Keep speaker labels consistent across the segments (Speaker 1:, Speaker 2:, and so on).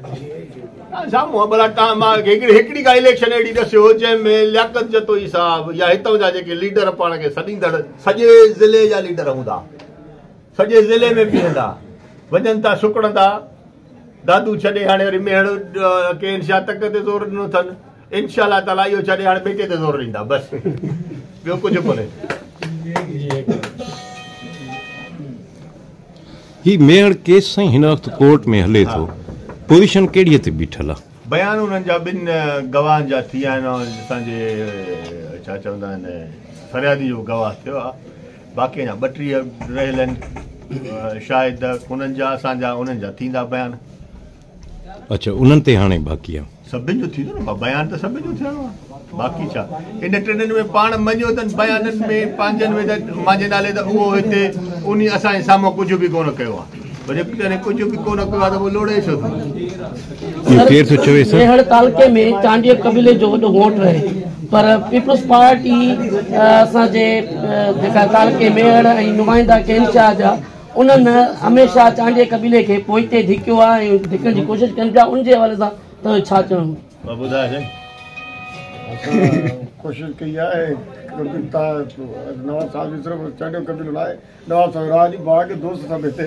Speaker 1: साम्हूं भला तव्हां मां हिकिड़ी का इलेक्शन अहिड़ी ॾसियो जंहिंमें लियाकत जतोई साहब या हितां जा जेके लीडर पाण खे सॾींदड़ सॼे ज़िले जा लीडर हूंदा, सॼे ज़िले में बीहंदा, वञनि था सुकड़ंदा, दादू छॾे हाणे वरी मेड़ के इनशा तक ते ज़ोर ॾिनो अथनि, इनशाला ताला इहो छॾे हाणे ॿिए ते ज़ोर ॾींदा, बसि ॿियो कुझु कोन्हे।
Speaker 2: ही मेड़ केस साईं हिन वक़्तु कोर्ट में हले थो, पोजीशन कहिड़ीअ ते बीठल आहे?
Speaker 1: बयान उन्हनि जा ॿिनि गवाहनि जा थी विया आहिनि, असांजे छा चवंदा आहिनि फरियादी जो गवाह थियो आहे, बाक़ी अञा 32 रहियल आहिनि, शायदि उन्हनि जा असांजा उन्हनि जा थींदा बयान।
Speaker 2: अच्छा, उन्हनि ते हाणे बाक़ी आहे?
Speaker 1: सभिनि जो थींदो न, बयान त सभिनि जो थियणो आहे, बाक़ी छा इन टिनिनि में पाण मञियो अथनि बयाननि में पंहिंजनि में त मुंहिंजे नाले त उहो हिते उन असांजे साम्हूं कुझु बि कोन कयो आहे, वरी कुझु बि कोन कयो आहे त उहो लोड़े छो थो।
Speaker 3: मेहड़ तालुके में चांडिया कबीले जो वॾो वोट रहे, पर पीपल्स पार्टी असांजे जेका तालुके मेहड़ ऐं नुमाइंदा के इंचार्ज आहे उन्हनि हमेशह चांडिया कबीले खे पोइते धिकियो आहे ऐं धिकण जी कोशिशि कनि पिया, उनजे हवाले सां त छा चवणो?
Speaker 4: कोशिश कई आहे नवाज़ साहब जी सिर्फ़ु चांडियो कबीलो न आहे, नवाज़ साहब राज बाग़ दोस्त सभु हिते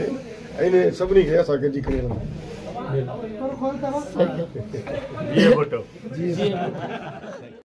Speaker 4: इन सभिनी खे असां गॾिजी करे